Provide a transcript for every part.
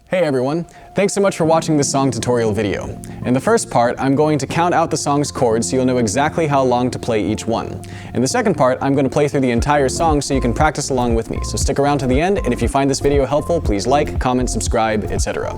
Hey everyone, thanks so much for watching this song tutorial video. In the first part, I'm going to count out the song's chords so you'll know exactly how long to play each one. In the second part, I'm going to play through the entire song so you can practice along with me. So stick around to the end, and if you find this video helpful, please like, comment, subscribe, etc.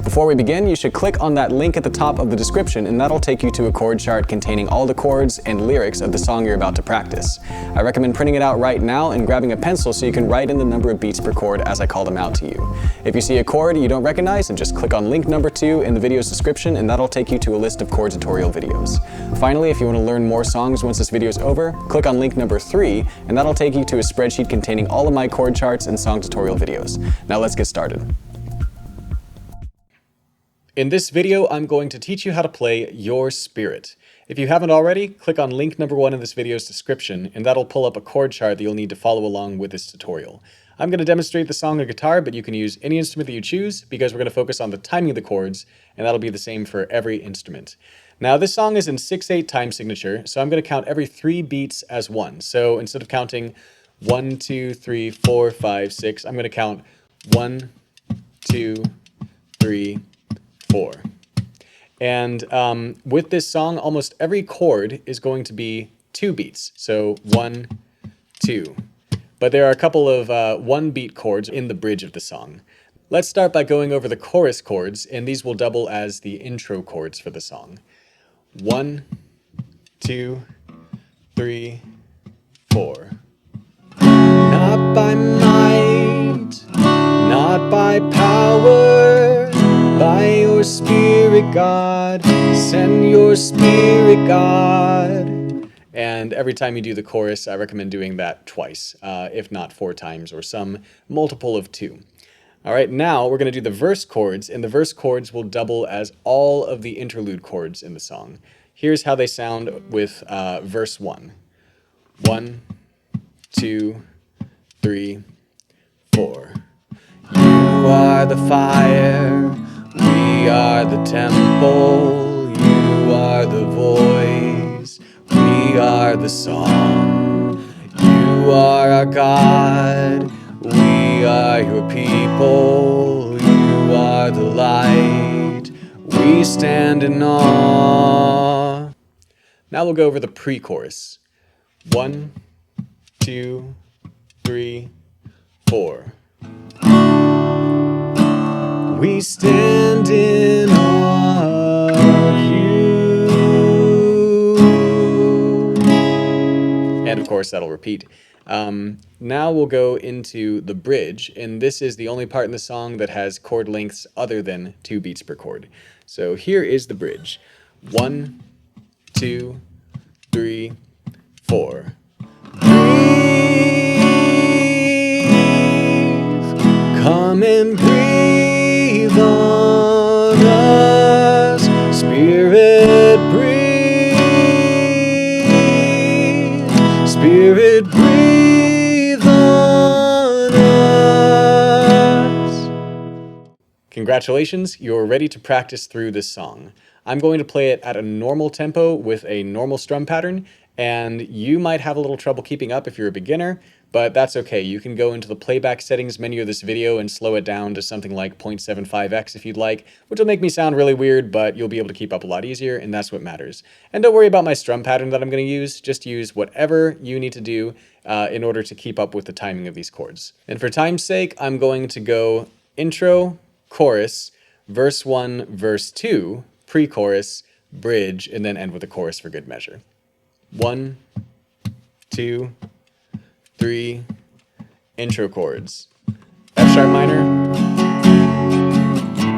Before we begin, you should click on that link at the top of the description and that'll take you to a chord chart containing all the chords and lyrics of the song you're about to practice. I recommend printing it out right now and grabbing a pencil so you can write in the number of beats per chord as I call them out to you. If you see a chord you don't recognize, and just click on link number 2 in the video's description and that'll take you to a list of chord tutorial videos. Finally, if you want to learn more songs once this video is over, click on link number 3 and that'll take you to a spreadsheet containing all of my chord charts and song tutorial videos. Now let's get started. In this video, I'm going to teach you how to play Your Spirit. If you haven't already, click on link number 1 in this video's description and that'll pull up a chord chart that you'll need to follow along with this tutorial. I'm going to demonstrate the song on guitar, but you can use any instrument that you choose because we're going to focus on the timing of the chords, and that'll be the same for every instrument. Now, this song is in 6/8 time signature, so I'm going to count every 3 beats as 1. So instead of counting 1, 2, 3, 4, 5, 6, I'm going to count 1, 2, 3, 4. And with this song, almost every chord is going to be 2 beats. So 1, 2. But there are a couple of 1-beat chords in the bridge of the song. Let's start by going over the chorus chords, and these will double as the intro chords for the song. 1, 2, 3, 4. Not by might, not by power, by your Spirit, God. Send your Spirit, God. And every time you do the chorus, I recommend doing that twice, if not 4 times, or some multiple of 2. All right, now we're going to do the verse chords, and the verse chords will double as all of the interlude chords in the song. Here's how they sound with verse 1. 1, 2, 3, 4. You are the fire, we are the temple, you are the voice, we are the song. You are our God, we are your people, you are the light, we stand in awe. Now we'll go over the pre-chorus. 1, 2, 3, 4. We stand in awe of you. And of course, that'll repeat. Now we'll go into the bridge, and this is the only part in the song that has chord lengths other than 2 beats per chord. So here is the bridge. 1, 2, 3, 4. Breathe, come and breathe on us, Spirit, breathe, Spirit, breathe on us. Congratulations, you're ready to practice through this song. I'm going to play it at a normal tempo with a normal strum pattern, and you might have a little trouble keeping up if you're a beginner, but that's okay. You can go into the playback settings menu of this video and slow it down to something like 0.75x if you'd like, which will make me sound really weird, but you'll be able to keep up a lot easier, and that's what matters. And don't worry about my strum pattern that I'm going to use. Just use whatever you need to do in order to keep up with the timing of these chords. And for time's sake, I'm going to go intro, chorus, verse 1, verse 2, pre-chorus, bridge, and then end with a chorus for good measure. 1, 2, 3, intro chords. F sharp minor,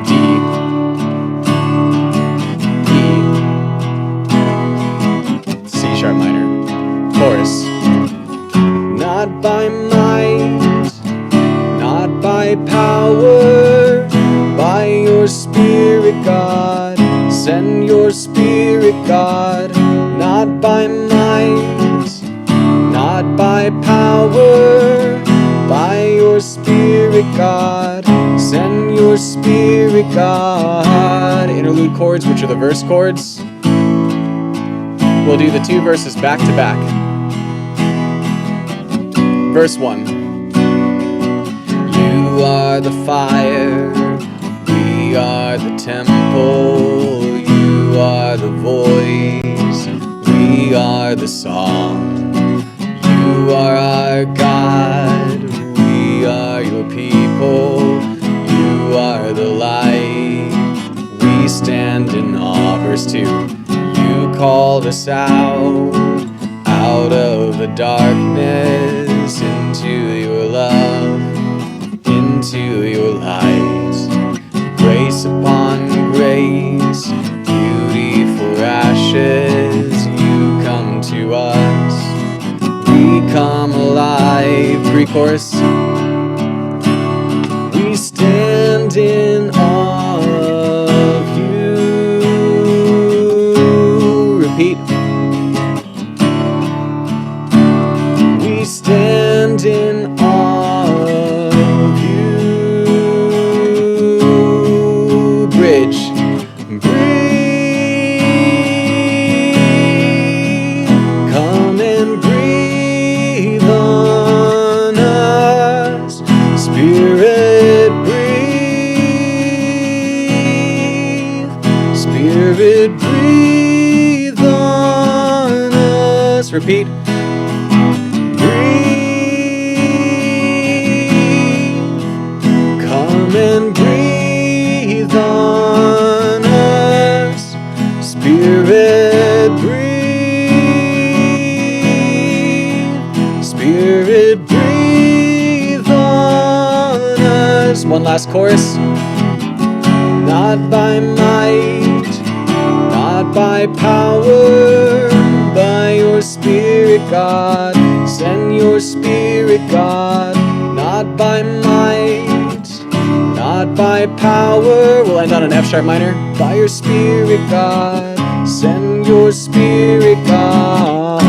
D, E, C sharp minor, chorus. Not by might, not by power, by your Spirit, God. Send your Spirit, God. Not by might, not by power, by your Spirit, God. Send your Spirit, God. Interlude chords, which are the verse chords. We'll do the 2 verses back to back. Verse 1. You are the fire, are the temple, you are the voice, we are the song. You are our God, we are your people, you are the light, we stand in awe. Verse 2, you called us out of the darkness into your love, into your light. Grace upon grace, beauty for ashes, you come to us. We come alive. Pre-chorus. We stand in awe of you. Repeat. We stand in awe of you. Bridge. Breathe. Come and breathe on us. Spirit, breathe. Spirit, breathe on us. Repeat. And breathe on us, Spirit, breathe, Spirit, breathe on us. One last chorus. Not by might, not by power, by your Spirit, God. Send your Spirit, God. Not by might, not by power. We'll end on an F sharp minor. By your Spirit, God. Send your Spirit, God.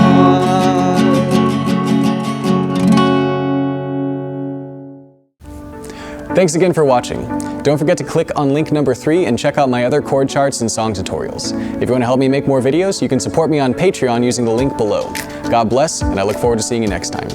Thanks again for watching. Don't forget to click on link number 3 and check out my other chord charts and song tutorials. If you want to help me make more videos, you can support me on Patreon using the link below. God bless, and I look forward to seeing you next time.